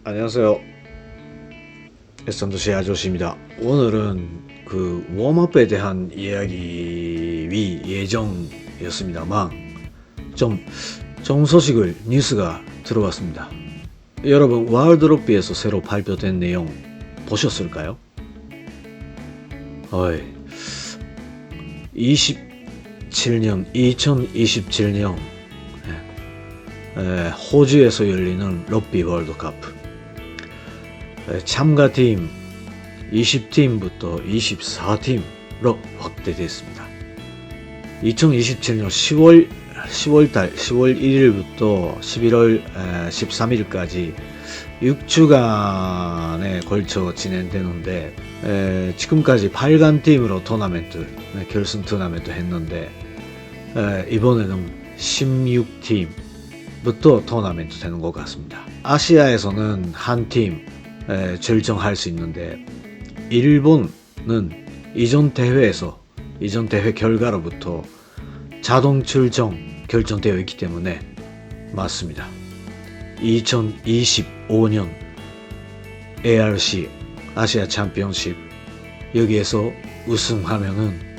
안녕하세요. 에스턴도시 아저씨입니다. 오늘은 그 웜업에 대한 이야기 예정이었습니다만 좀 소식을 뉴스가 들어왔습니다. 여러분 월드럭비에서 새로 발표된 내용 보셨을까요? 2027년 호주에서 열리는 럭비 월드컵 참가팀 20팀부터 24팀으로 확대됐습니다. 2027년 10월 1일부터 11월 13일까지 6주간에 걸쳐 진행되는데 지금까지 8강 팀으로 결승 토너먼트 했는데 이번에는 16팀부터 토너먼트 되는 것 같습니다. 아시아에서는 한 팀 결정할 수 있는데 일본은 이전 대회 결과로부터 자동 결정되어 있기 때문에 맞습니다. 2025년 ARC 아시아 챔피언십 여기에서 우승하면은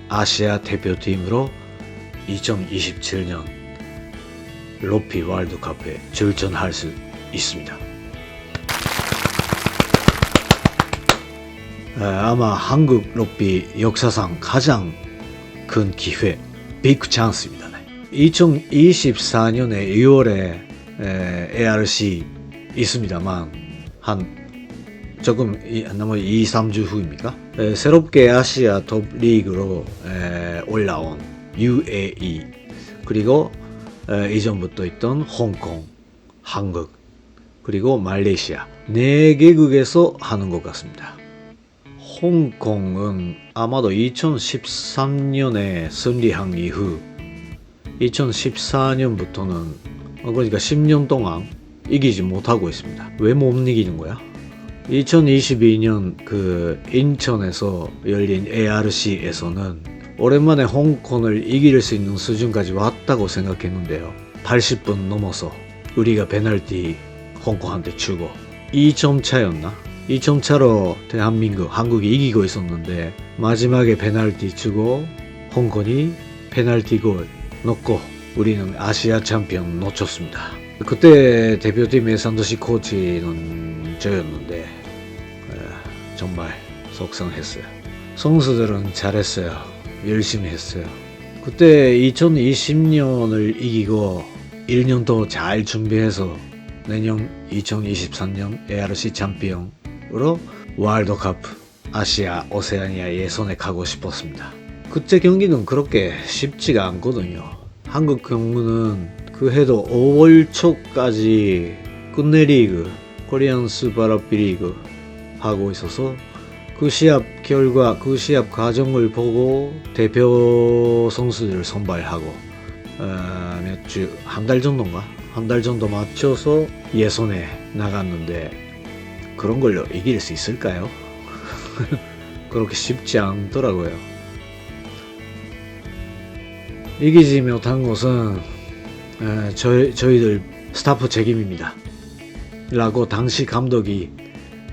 아시아 대표팀으로 2027년 럭비 월드컵에 출전할 수 있습니다. 아마 한국 럭비 역사상 가장 큰 기회, 빅 찬스입니다. 2024년에 6월에 ARC 있습니다만 조금 2-3주 후입니까? 새롭게 아시아 톱 리그로 올라온 UAE 그리고 이전부터 있던 홍콩, 한국 그리고 말레이시아 4개국에서 하는 것 같습니다. 홍콩은 아마도 2013년에 승리한 이후 2014년부터는 그러니까 10년 동안 이기지 못하고 있습니다. 왜 못 이기는 거야? 2022년 그 인천에서 열린 ARC에서는 오랜만에 홍콩을 이길 수 있는 수준까지 왔다고 생각했는데요. 80분 넘어서 우리가 페널티 홍콩한테 주고 2점 차였나? 2점 차로 한국이 이기고 있었는데 마지막에 페널티 주고 홍콩이 페널티 골 넣고 우리는 아시아 챔피언 놓쳤습니다. 그때 대표팀 에산도시 코치는 저였는데 정말 속상했어요. 선수들은 잘했어요. 열심히 했어요. 그때 2020년을 이기고 1년 더 잘 준비해서 내년 2023년 ARC 챔피언으로 월드컵 아시아 오세아니아 예선에 가고 싶었습니다. 그때 경기는 그렇게 쉽지가 않거든요. 한국 경우는 그 해도 5월 초까지 국내 리그 코리안 슈퍼럭비 리그 하고 있어서 그 시합 과정을 보고 대표 선수들을 선발하고 한 달 정도 맞춰서 예선에 나갔는데 그런 걸로 이길 수 있을까요? 그렇게 쉽지 않더라고요. 이기지 못한 것은 저희들 스타프 책임입니다 라고 당시 감독이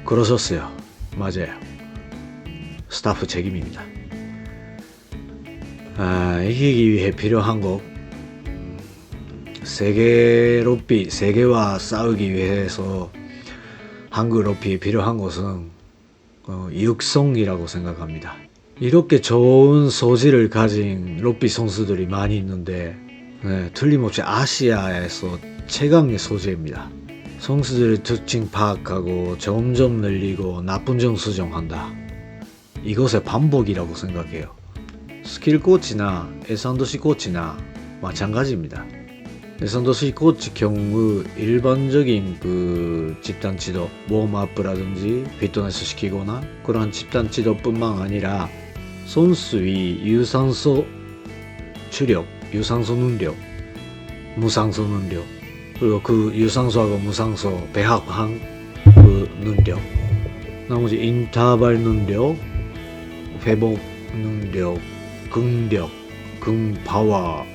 그러셨어요. 맞아요. 스타프 책임입니다. 이기기 위해 필요한 것 세계와 싸우기 위해서 한국 럭비에 필요한 것은 육성이라고 생각합니다. 이렇게 좋은 소질을 가진 럭비 선수들이 많이 있는데 틀림없이 아시아에서 최강의 소재입니다. 선수들의 특징 파악하고 점점 늘리고 나쁜 점 수정한다. 이것의 반복이라고 생각해요. 스킬 코치나 에산도시 코치나 마찬가지입니다. 에산도시 코치 경우 일반적인 그 집단 지도, 웜업이라든지 피트니스 시키거나 그런 집단 지도뿐만 아니라 선수의 유산소 추력, 유산소 능력, 무산소 능력, 그리고 그 유산소하고 무산소 배합한 그 능력, 나머지 인터벌 능력, 회복 능력, 근력, 근파워,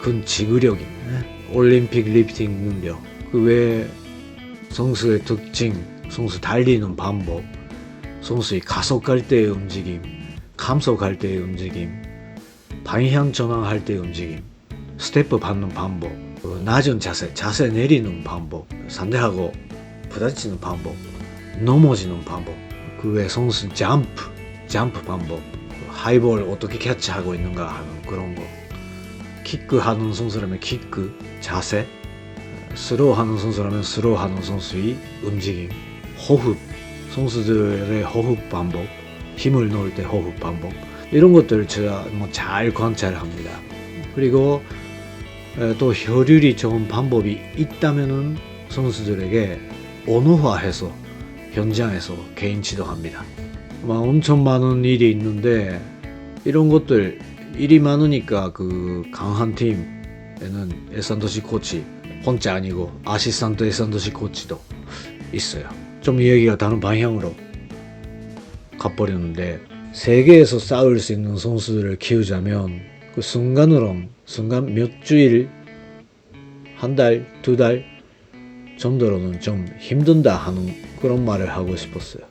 근지구력이네. 올림픽 리프팅 능력, 그 외에 선수의 특징, 선수 달리는 방법, 선수의 가속할 때의 움직임, 감속할 때의 움직임, 방향 전환할 때의 움직임, 스텝 밟는 방법, 낮은 자세 내리는 방법, 상대하고 부딪히는 방법, 넘어지는 방법, 그 외 선수 점프 방법, 하이볼 어떻게 캐치하고 있는가 하는 그런 거, 킥하는 선수라면 킥, 자세, 스로우 하는 선수라면 스로우 하는 선수의 움직임, 호흡, 선수들의 호흡 방법, 힘을 넣을 때 호흡 방법, 이런 것들을 제가 잘 관찰합니다. 그리고 또 효율이 좋은 방법이 있다면은 선수들에게 언어화해서 현장에서 개인 지도합니다. 엄청 많은 일이 있는데 이런 것들 일이 많으니까 그 강한 팀에는 에산도시 코치 혼자 아니고 아시스탄트 에산도시 코치도 있어요. 좀 이야기가 다른 방향으로 가버렸는데, 세계에서 싸울 수 있는 선수들을 키우자면 그 순간 몇 주일, 한 달, 두 달 정도로는 좀 힘든다 하는 그런 말을 하고 싶었어요.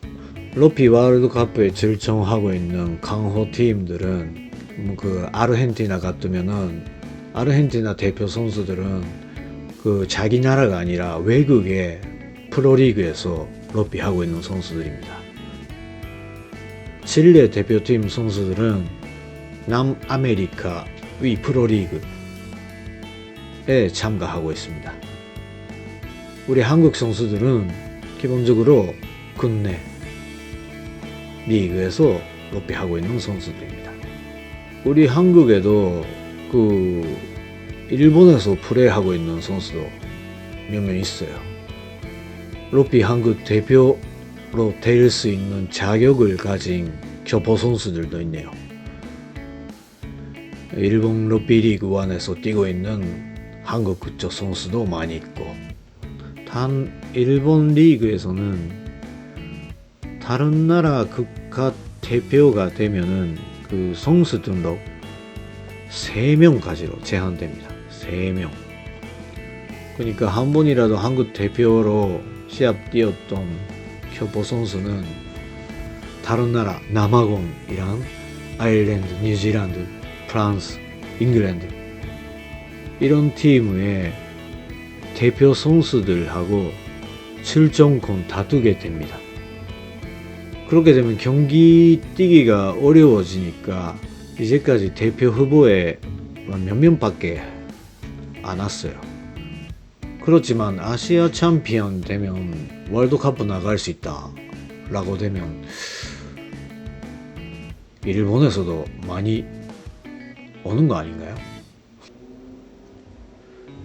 러피 월드컵에 결정하고 있는 강호 팀들은 그 아르헨티나 같으면은 아르헨티나 대표 선수들은 그 자기 나라가 아니라 외국의 프로리그에서 러피 하고 있는 선수들입니다. 칠레 대표팀 선수들은 남아메리카의 프로리그에 참가하고 있습니다. 우리 한국 선수들은 기본적으로 국내 리그에서 러피 하고 있는 선수들입니다. 우리 한국에도 그 일본에서 플레이하고 있는 선수도 몇 명 있어요. 러피 한국 대표로 될 수 있는 자격을 가진 교포 선수들도 있네요. 일본 러피 리그 1에서 뛰고 있는 한국 국적 선수도 많이 있고, 단 일본 리그에서는 다른 나라 국가 대표가 되면은 그 선수 등록 3명까지로 제한됩니다. 3명. 그러니까 한 번이라도 한국 대표로 시합 뛰었던 교포 선수는 다른 나라, 남아공이랑 아일랜드, 뉴질랜드, 프랑스, 잉글랜드 이런 팀의 대표 선수들하고 출전권 다투게 됩니다. 그렇게 되면 경기 뛰기가 어려워지니까 이제까지 대표 후보에 몇 명밖에 안 왔어요. 그렇지만 아시아 챔피언 되면 월드컵 나갈 수 있다 라고 되면 일본에서도 많이 오는 거 아닌가요?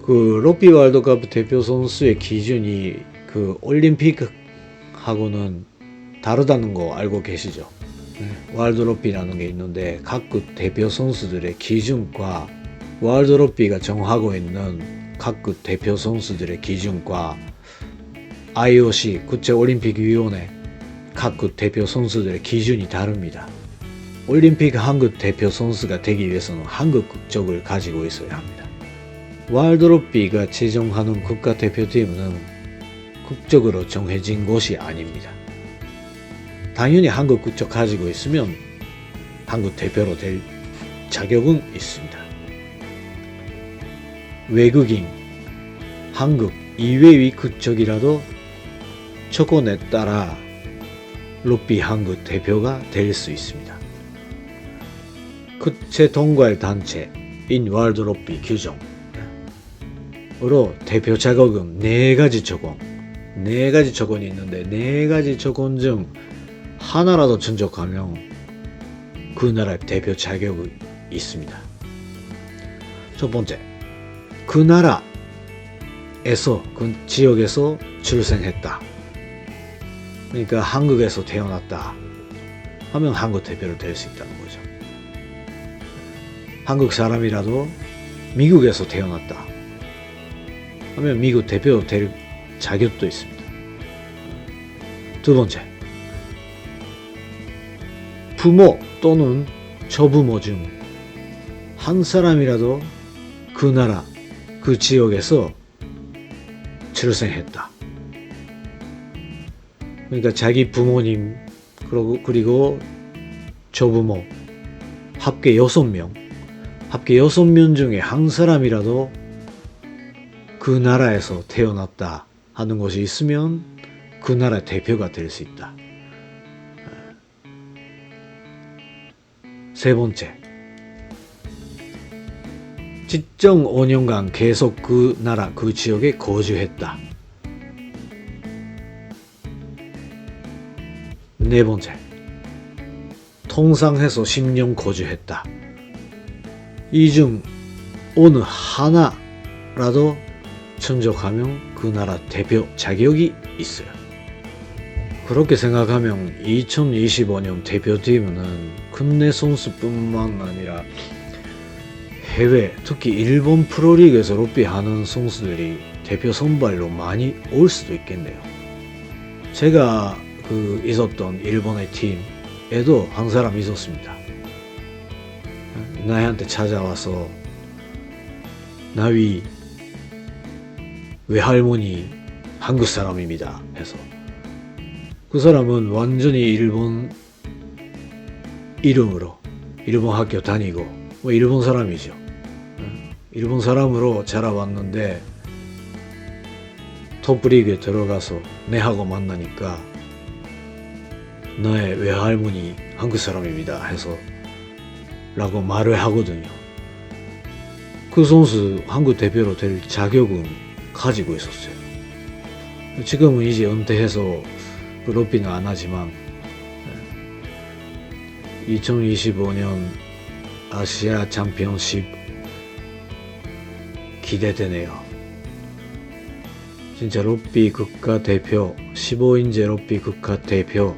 그 러피 월드컵 대표 선수의 기준이 그 올림픽하고는 다르다는 거 알고 계시죠? 월드러피라는 게 있는데 각국 대표 선수들의 기준과 월드러피가 정하고 있는 각국 대표 선수들의 기준과 IOC 국제올림픽위원회 각국 대표 선수들의 기준이 다릅니다. 올림픽 한국 대표 선수가 되기 위해서는 한국 국적을 가지고 있어야 합니다. 월드러피가 지정하는 국가대표팀은 국적으로 정해진 것이 아닙니다. 당연히 한국 국적 가지고 있으면 한국 대표로 될 자격은 있습니다. 외국인, 한국 이외의 국적이라도 조건에 따라 러피 한국 대표가 될 수 있습니다. 국제 동거할 단체인 월드 러피 규정으로 대표 자격은 4가지 조건이 있는데 4가지 조건 중 하나라도 충족하면 그 나라의 대표 자격이 있습니다. 첫 번째, 그 나라에서 그 지역에서 출생했다. 그러니까 한국에서 태어났다 하면 한국 대표로 될 수 있다는 거죠. 한국 사람이라도 미국에서 태어났다 하면 미국 대표로 될 자격도 있습니다. 두 번째, 부모 또는 조부모 중 한 사람이라도 그 나라, 그 지역에서 출생했다. 그러니까 자기 부모님 그리고 조부모 합계 6명, 합계 6명 중에 한 사람이라도 그 나라에서 태어났다 하는 것이 있으면 그 나라 대표가 될 수 있다. 세 번째, 직정 5년간 계속 그 나라 그 지역에 거주했다. 네 번째, 통상해서 10년 거주했다. 이 중 어느 하나라도 충족하면 그 나라 대표 자격이 있어요. 그렇게 생각하면 2025년 대표팀은 국내 선수뿐만 아니라 해외, 특히 일본 프로리그에서 롯비하는 선수들이 대표 선발로 많이 올 수도 있겠네요. 제가 있었던 일본의 팀에도 한 사람 있었습니다. 나한테 찾아와서 나위 외할머니 한국 사람입니다 해서, 그 사람은 완전히 일본 이름으로 일본 학교 다니고 일본 사람이죠. 일본 사람으로 자라왔는데 토프리그에 들어가서 내하고 만나니까 나의 외할머니 한국 사람입니다 해서 라고 말을 하거든요. 그 선수 한국 대표로 될 자격은 가지고 있었어요. 지금은 이제 은퇴해서 롯비는 안 하지만 2025년 아시아 챔피언십 기대되네요. 진짜 롯비 국가대표, 15인제 롯비 국가대표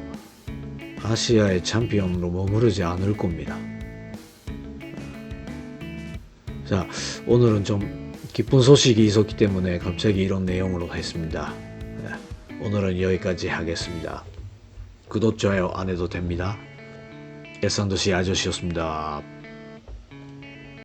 아시아의 챔피언으로 머무르지 않을 겁니다. 자, 오늘은 좀 기쁜 소식이 있었기 때문에 갑자기 이런 내용으로 했습니다. 오늘은 여기까지 하겠습니다. 구독, 좋아요 안 해도 됩니다. 예산도시 아저씨였습니다.